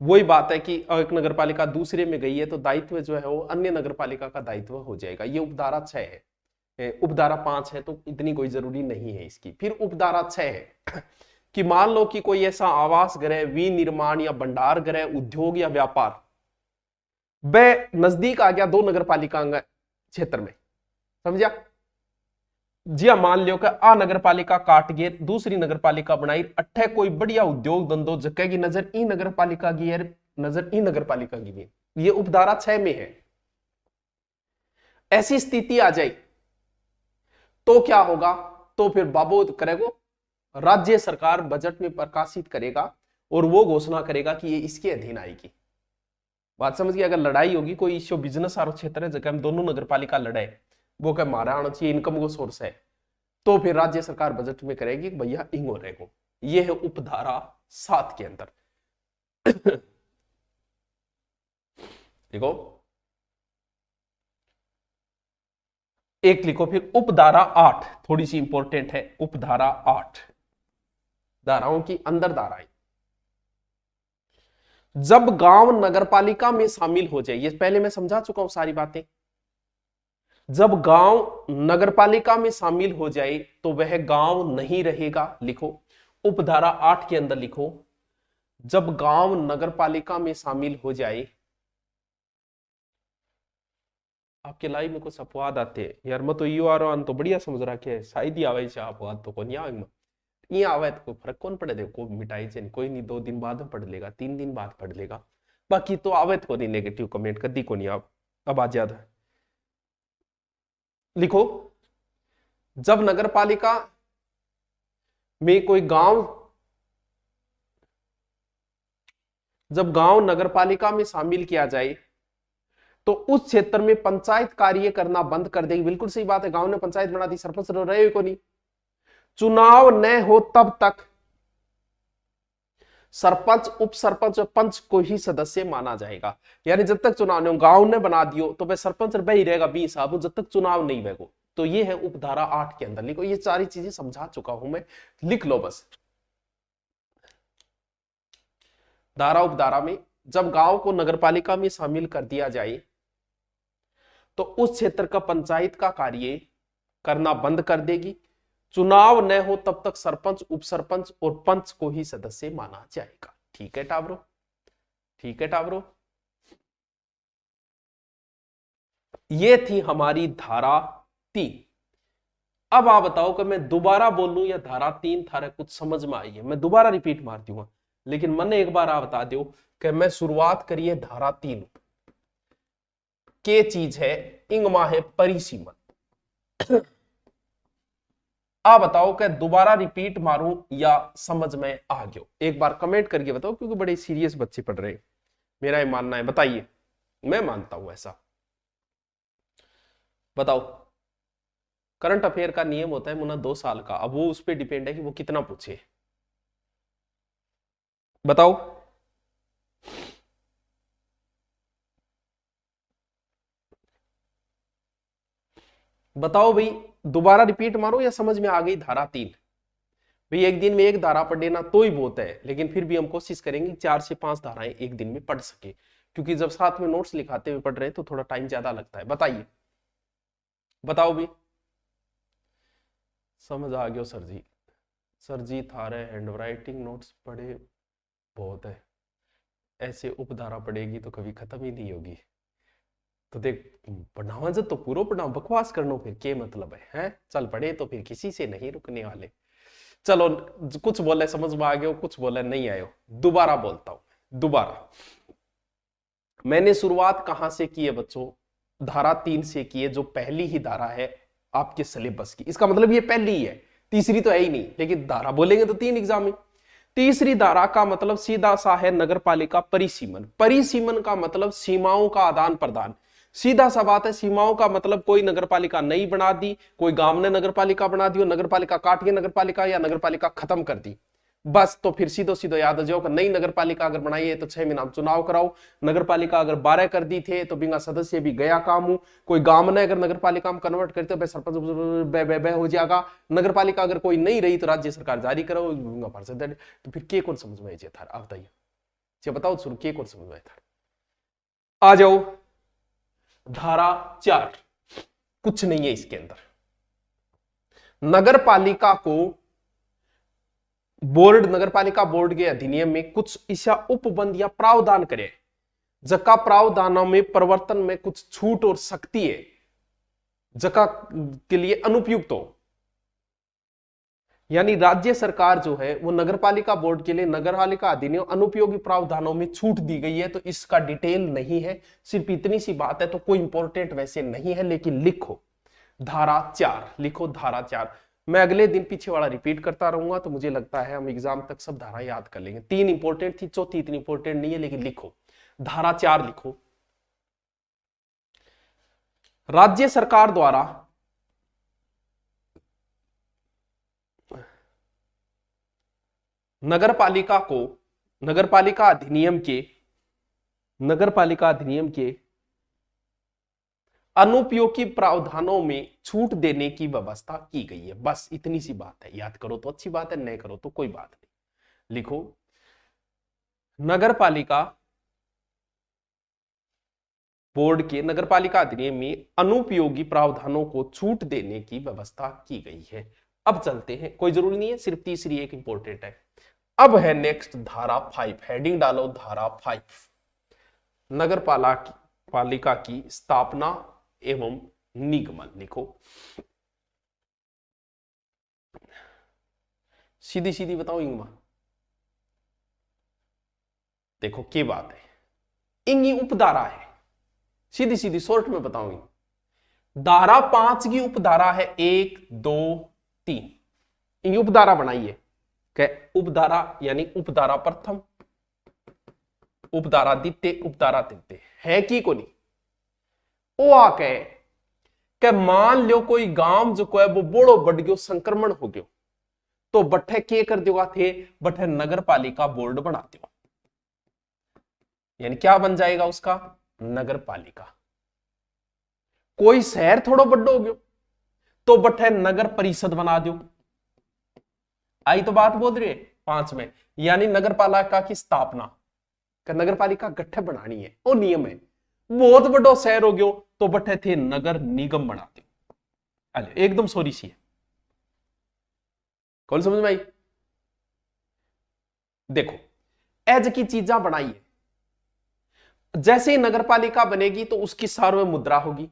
वही बात है कि एक नगरपालिका दूसरे में गई है तो दायित्व जो है वो अन्य नगरपालिका का दायित्व हो जाएगा। ये उपधारा 6 है। उपधारा 5 है तो इतनी कोई जरूरी नहीं है इसकी। फिर उपधारा 6 है कि मान लो कि कोई ऐसा आवास गृह, विनिर्माण या भंडार गृह, उद्योग या व्यापार वह नजदीक आ गया 2 नगरपालिका क्षेत्र में, समझा? जी हाँ, मान लियो कि आ नगर पालिका काट गए दूसरी नगर पालिका बनाई अट्ठे कोई बढ़िया उद्योग धंधो जगह की नजर ई नगर पालिका की है, नजर ई नगर पालिका की भी, ये उपधारा 6 में है। ऐसी स्थिति आ जाए तो क्या होगा, तो फिर बाबू करेगो राज्य सरकार बजट में प्रकाशित करेगा और वो घोषणा करेगा कि ये इसके अधीन आएगी। बात समझ गई। अगर लड़ाई होगी कोई इश्यू बिजनेस आरो क्षेत्र है जगह हम दोनों नगर पालिका लड़े, वो क्या मारा आना चाहिए, इनकम को सोर्स है, तो फिर राज्य सरकार बजट में करेगी भैया इंगो रहेगो। ये है उपधारा 7 के अंदर। देखो एक लिखो फिर उपधारा 8, थोड़ी सी इंपॉर्टेंट है उपधारा 8, धाराओं की अंदर धाराएं। जब गांव नगरपालिका में शामिल हो जाए, ये पहले मैं समझा चुका हूं सारी बातें, जब गांव नगरपालिका में शामिल हो जाए तो वह गांव नहीं रहेगा। लिखो उपधारा 8 के अंदर लिखो, जब गांव नगरपालिका में शामिल हो जाए। आपके लाइव में कुछ अपवाद आते हैं यार, मैं तो यू आ रहा तो बढ़िया समझ रखे है, शायद ही आवे अपवाद तो कौन ये आवे तो कोई फर्क कौन पड़े, देखो मिटाई से कोई नहीं, 2 दिन बाद में पढ़ लेगा, 3 दिन बाद पढ़ लेगा, बाकी तो आवे तो नहीं नेगेटिव कमेंट कदी को नहीं। अब आ जाता लिखो, जब नगरपालिका में कोई गांव, जब गांव नगरपालिका में शामिल किया जाए तो उस क्षेत्र में पंचायत कार्य करना बंद कर देगी। बिल्कुल सही बात है, गांव ने पंचायत बना दी, सरपंच रहे को नहीं, चुनाव न हो तब तक सरपंच उप सरपंच और पंच को ही सदस्य माना जाएगा। यानी जब तक चुनाव नहीं हो, गांव ने बना दियो तो वह सरपंच रह ही रहेगा 20 साहब, जब तक चुनाव नहीं होगा। तो ये है उपधारा 8 के अंदर। लिखो, ये सारी चीजें समझा चुका हूं मैं, लिख लो बस। धारा उपधारा में जब गांव को नगरपालिका में शामिल कर दिया जाए तो उस क्षेत्र का पंचायत का कार्य करना बंद कर देगी, चुनाव न हो तब तक सरपंच उप सरपंच और पंच को ही सदस्य माना जाएगा। ठीक है टाबरो, ठीक है टाबरो। ये थी हमारी धारा 3। अब आप बताओ कि मैं दोबारा बोलूं या धारा 3 थारा कुछ समझ में आई है, मैं दोबारा रिपीट मार दूंगा, लेकिन मन एक बार आप बता दो कि मैं शुरुआत करिए धारा 3 के चीज है, इंगमा है परिसीमन। आप बताओ कि दोबारा रिपीट मारूं या समझ में आ गया, एक बार कमेंट करके बताओ, क्योंकि बड़े सीरियस बच्चे पढ़ रहे हैं, मेरा ये मानना है, बताइए। मैं मानता हूं ऐसा, बताओ। करंट अफेयर का नियम होता है मुन्ना 2 साल का, अब वो उस पर डिपेंड है कि वो कितना पूछे, बताओ। बताओ भाई, दोबारा रिपीट मारो या समझ में आ गई धारा 3? भाई एक दिन में एक धारा पढ़ लेना तो ही बहुत है, लेकिन फिर भी हम कोशिश करेंगे 4 से 5 धाराएं एक दिन में पढ़ सके, क्योंकि जब साथ में नोट्स लिखाते हुए पढ़ रहे हैं तो थोड़ा टाइम ज्यादा लगता है। बताइए, बताओ भी। समझ आ गया सर जी, सर जी थारे हैंड राइटिंग नोट्स पढ़े बहुत है, ऐसे उपधारा पढ़ेगी तो कभी खत्म ही नहीं होगी। तो देख पढ़ावा जब तो पूरा पढ़ाओ, बकवास करना फिर क्या मतलब है? चल पढ़े तो फिर किसी से नहीं रुकने वाले। चलो कुछ बोले समझ में आ गया, कुछ बोले नहीं आयो, दोबारा बोलता हूं। दोबारा मैंने शुरुआत कहां से की है बच्चों? धारा 3 से की है, जो पहली ही धारा है आपके सिलेबस की। इसका मतलब ये पहली ही है, तीसरी तो है ही नहीं, लेकिन धारा बोलेंगे तो 3 एग्जाम में। तीसरी धारा का मतलब सीधा सा है नगरपालिका परिसीमन। परिसीमन का मतलब सीमाओं का आदान प्रदान, सीधा सा बात है। सीमाओं का मतलब कोई नगरपालिका नई बना दी, कोई गांव ने नगरपालिका बना दी, नगरपालिका काट के नगरपालिका या नगरपालिका खत्म कर दी, बस। तो फिर सीधो सीधो याद आ जाओ कि नई नगरपालिका अगर बनाई है तो 6 महीना चुनाव कराओ, नगरपालिका अगर 12 कर दी थे तो बिना सदस्य भी गया काम हूं। कोई गांव ने अगर नगरपालिका में कन्वर्ट करते तो सरपंच हो जाएगा। नगरपालिका अगर कोई नहीं रही तो राज्य सरकार जारी करो, तो फिर के कौन समझ में था? आप बताइए, बताओ शुरू के कौन समझ में था? आ जाओ धारा 4, कुछ नहीं है इसके अंदर। नगरपालिका को बोर्ड, नगरपालिका बोर्ड के अधिनियम में कुछ ऐसा उपबंध या प्रावधान करे, जका प्रावधानों में परिवर्तन में कुछ छूट और सख्ती है, जका के लिए अनुपयुक्त हो, यानी राज्य सरकार जो है वो नगरपालिका बोर्ड के लिए नगरपालिका अधिनियम अनुपयोगी प्रावधानों में छूट दी गई है, तो इसका डिटेल नहीं है, सिर्फ इतनी सी बात है, तो कोई इंपॉर्टेंट वैसे नहीं है, लेकिन लिखो धारा 4, लिखो धारा 4। मैं अगले दिन पीछे वाला रिपीट करता रहूंगा, तो मुझे लगता है हम एग्जाम तक सब धारा याद कर लेंगे। 3 इंपॉर्टेंट थी, चौथी इतनी इंपॉर्टेंट नहीं है, लेकिन लिखो धारा 4 लिखो। राज्य सरकार द्वारा नगरपालिका को नगरपालिका अधिनियम के अनुपयोगी प्रावधानों में छूट देने की व्यवस्था की गई है। बस इतनी सी बात है, याद करो तो अच्छी बात है, नहीं करो तो कोई बात नहीं। लिखो नगरपालिका बोर्ड के नगरपालिका अधिनियम में अनुपयोगी प्रावधानों को छूट देने की व्यवस्था की गई है। अब चलते हैं, कोई जरूरी नहीं है, सिर्फ तीसरी एक इंपॉर्टेंट है। अब है नेक्स्ट धारा 5, हेडिंग डालो धारा 5, नगरपालिका की स्थापना एवं निगमन। लिखो सीधी सीधी बताओ इंगमा, देखो क्या बात है, इंगी उपधारा है, सीधी सीधी शॉर्ट में बताऊंगी। धारा 5 की उपधारा है 1 2 3, इंगी उपधारा बनाइए। उपधारा यानी उपधारा प्रथम, उपधारा द्वितीय, उपधारा तृतीय है कि को नहीं। वो आके के मान लो कोई गांव जो को है वो बड़ो बढ़ गयो, संक्रमण हो गयो, तो बट्ठे के कर दिया थे, बट्ठे नगरपालिका बोर्ड बनाते हो, यानी क्या बन जाएगा उसका, नगरपालिका। कोई शहर थोड़ो बड़ो हो गयो तो बट्ठे नगर परिषद बना दो। आई तो बात बोल रही है 5 में, यानी नगरपालिका की स्थापना, नगरपालिका गठे बनानी है, वो नियम है। बहुत बड़ो शहर हो गयो तो बट्ठे थे नगर निगम बनाते हो। एकदम सोरी सी है, कौन समझ में आई। देखो एज की चीजा बनाइए, जैसे ही नगरपालिका बनेगी तो उसकी सार्वभौम मुद्रा होगी,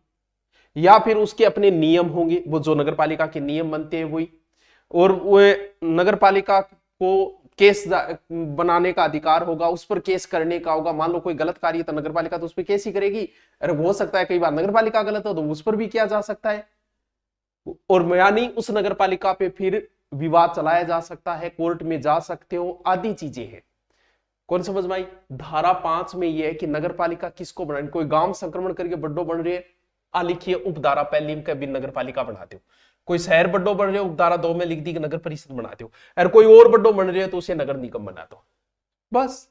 या फिर उसके अपने नियम होंगे, वो जो नगरपालिका के नियम बनते हैं वही, और वो नगरपालिका को केस बनाने का अधिकार होगा, उस पर केस करने का होगा। मान लो कोई गलत कार्य तो नगरपालिका तो उस पर केस ही करेगी। अरे हो सकता है कई बार नगरपालिका गलत हो तो उस पर भी किया जा सकता है, और यानी उस नगरपालिका पे फिर विवाद चलाया जा सकता है, कोर्ट में जा सकते हो, आदि चीजें हैं। कौन समझ में आई। धारा 5 में यह है कि नगरपालिका किसको बनानी, कोई गांव संक्रमण करके बड्डो बन रहे है, लिखिए उपधारा पहली में भी नगरपालिका बनाते हो। कोई शहर बड्डो बन रहे हो, उपधारा 2 में लिख दी कि नगर परिषद बनाते हो। अगर कोई और बड्डो बन रहे हो तो उसे नगर निगम बनाते हो। बस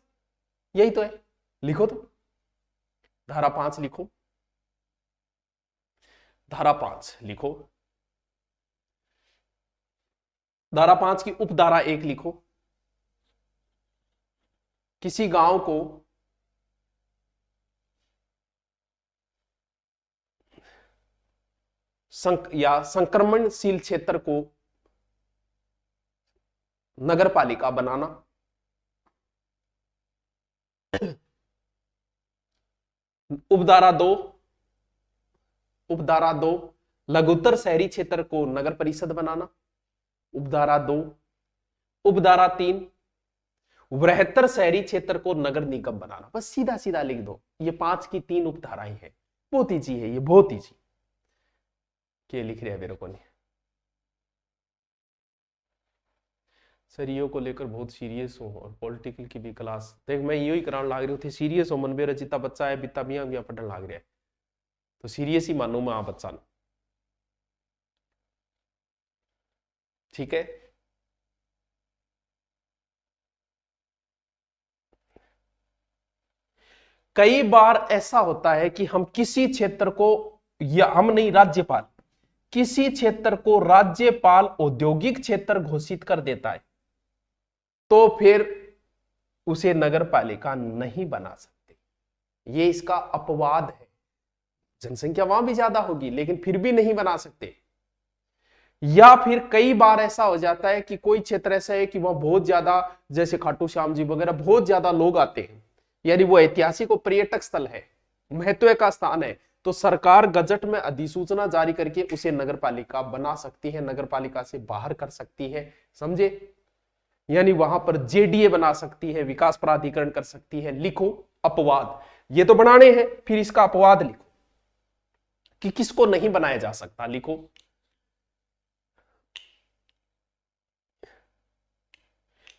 यही तो है, लिखो तो धारा 5 लिखो, धारा 5 लिखो, धारा 5 की उपधारा 1 लिखो। किसी गांव को या संक्रमणशील क्षेत्र को नगरपालिका बनाना। उपधारा 2 लघुत्तर शहरी क्षेत्र को नगर परिषद बनाना। उपधारा 2, उपधारा 3 बृहत्तर शहरी क्षेत्र को नगर निगम बनाना। बस सीधा सीधा लिख दो, ये 5 की 3 उपधाराएं हैं। बहुत ईजी है ये, बहुत ईजी। क्या लिख रहे हैं मेरे को नहीं, सर ईओ को लेकर बहुत सीरियस हो, और पॉलिटिकल की भी क्लास देख मैं यो ही कराने लाग रही थी। सीरियस हो, मन बेरा जितना बच्चा है बिता मियाँ मियाँ पढ़ने लाग रहा है, तो सीरियस ही मानो मैं बच्चा न। ठीक है, कई बार ऐसा होता है कि हम किसी क्षेत्र को, या हम नहीं राज्यपाल, किसी क्षेत्र को राज्यपाल औद्योगिक क्षेत्र घोषित कर देता है, तो फिर उसे नगरपालिका नहीं बना सकते। ये इसका अपवाद है। जनसंख्या वहां भी ज्यादा होगी लेकिन फिर भी नहीं बना सकते। या फिर कई बार ऐसा हो जाता है कि कोई क्षेत्र ऐसा है कि वहां बहुत ज्यादा, जैसे खाटू श्याम जी वगैरह, बहुत ज्यादा लोग आते हैं, यानी वो ऐतिहासिक और पर्यटक स्थल है, महत्व का स्थान है, तो सरकार गजट में अधिसूचना जारी करके उसे नगर पालिका बना सकती है, नगर पालिका से बाहर कर सकती है, समझे। यानी वहां पर जेडीए बना सकती है, विकास प्राधिकरण कर सकती है। लिखो अपवाद, ये तो बनाने हैं, फिर इसका अपवाद लिखो कि किसको नहीं बनाया जा सकता। लिखो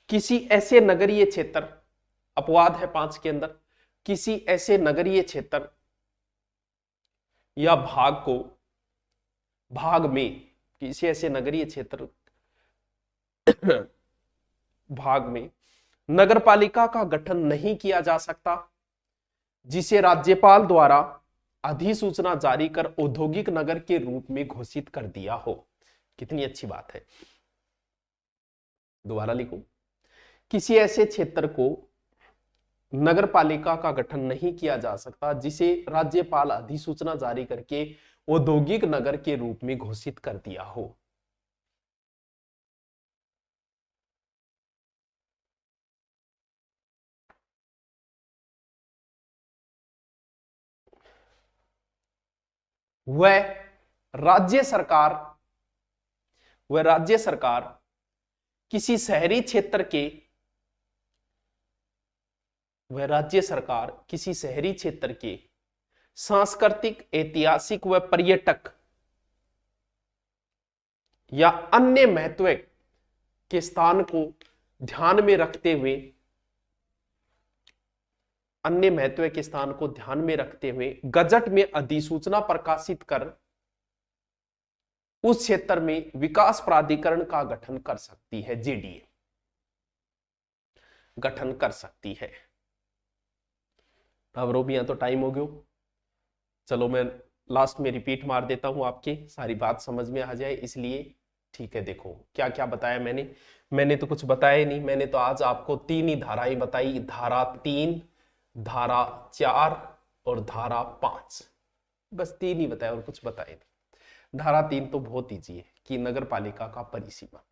किसी ऐसे नगरीय क्षेत्र, अपवाद है 5 के अंदर, किसी ऐसे नगरीय क्षेत्र या भाग में, किसी ऐसे नगरीय क्षेत्र भाग में नगर पालिका का गठन नहीं किया जा सकता जिसे राज्यपाल द्वारा अधिसूचना जारी कर औद्योगिक नगर के रूप में घोषित कर दिया हो। कितनी अच्छी बात है। दोबारा लिखो, किसी ऐसे क्षेत्र को नगर पालिका का गठन नहीं किया जा सकता जिसे राज्यपाल अधिसूचना जारी करके औद्योगिक नगर के रूप में घोषित कर दिया हो। वह राज्य सरकार किसी शहरी क्षेत्र के सांस्कृतिक, ऐतिहासिक व पर्यटक या अन्य महत्व के स्थान को ध्यान में रखते हुए गजट में अधिसूचना प्रकाशित कर उस क्षेत्र में विकास प्राधिकरण का गठन कर सकती है, जेडीए गठन कर सकती है। अब रोबिया तो टाइम हो गयो, चलो मैं लास्ट में रिपीट मार देता हूं, आपके सारी बात समझ में आ जाए इसलिए। ठीक है, देखो क्या क्या बताया मैंने तो कुछ बताया ही नहीं। मैंने तो आज आपको 3 ही धाराएं बताई, धारा 3, धारा 4 और धारा 5, बस 3 ही बताया और कुछ बताए नहीं। धारा 3 तो बहुत ईजी है कि नगर पालिका का परिसीमा,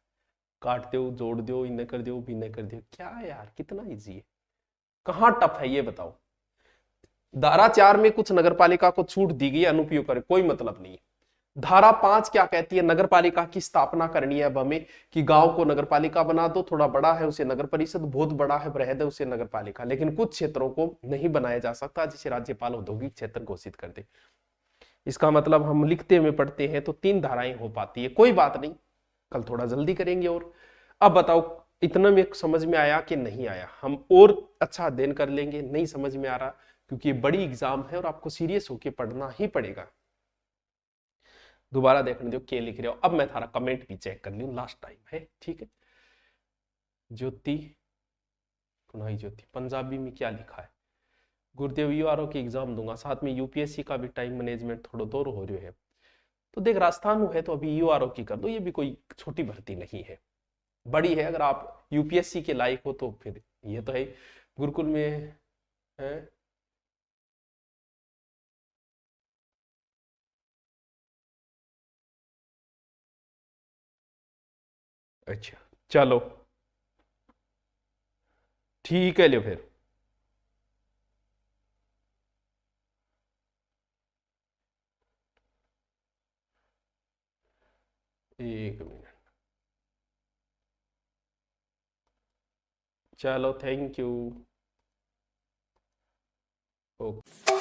काट दो, जोड़ दो, इन्हें कर दो, भिन्न कर दो। क्या यार, कितना ईजी है, कहां टफ है ये बताओ। धारा 4 में कुछ नगरपालिका को छूट दी गई, अनुपयोग करे, कोई मतलब नहीं है। धारा 5 क्या कहती है, नगरपालिका की स्थापना करनी है अब हमें, कि गांव को नगरपालिका बना दो, थोड़ा बड़ा है उसे नगर परिषद, बहुत बड़ा है बृहद है उसे नगरपालिका, लेकिन कुछ क्षेत्रों को नहीं बनाया जा सकता जिसे राज्यपाल औद्योगिक क्षेत्र घोषित कर दे। इसका मतलब हम लिखते हुए पढ़ते हैं तो 3 धाराएं हो पाती है, कोई बात नहीं, कल थोड़ा जल्दी करेंगे। और अब बताओ इतना में समझ में आया कि नहीं आया, हम और अच्छा अध्ययन कर लेंगे। नहीं समझ में आ रहा क्योंकि ये बड़ी एग्जाम है और आपको सीरियस होके पढ़ना ही पड़ेगा। दोबारा देखने दो क्या लिख रहे हो। अब मैं थारा कमेंट भी चेक कर लूं, लास्ट टाइम है, ठीक है। ज्योति कुनाई ज्योति, पंजाबी में क्या लिखा है, गुरुदेव यूआरओ की एग्जाम दूंगा, साथ में यूपीएससी का भी टाइम मैनेजमेंट थोड़ा दूर हो रही है। तो देख राजस्थान में है तो अभी यूआरओ की कर दो, ये भी कोई छोटी भर्ती नहीं है, बड़ी है। अगर आप यूपीएससी के लायक हो तो फिर ये तो है, गुरुकुल में है। अच्छा चलो ठीक है, लियो फिर। एक मिनट, चलो थैंक यू। ओके।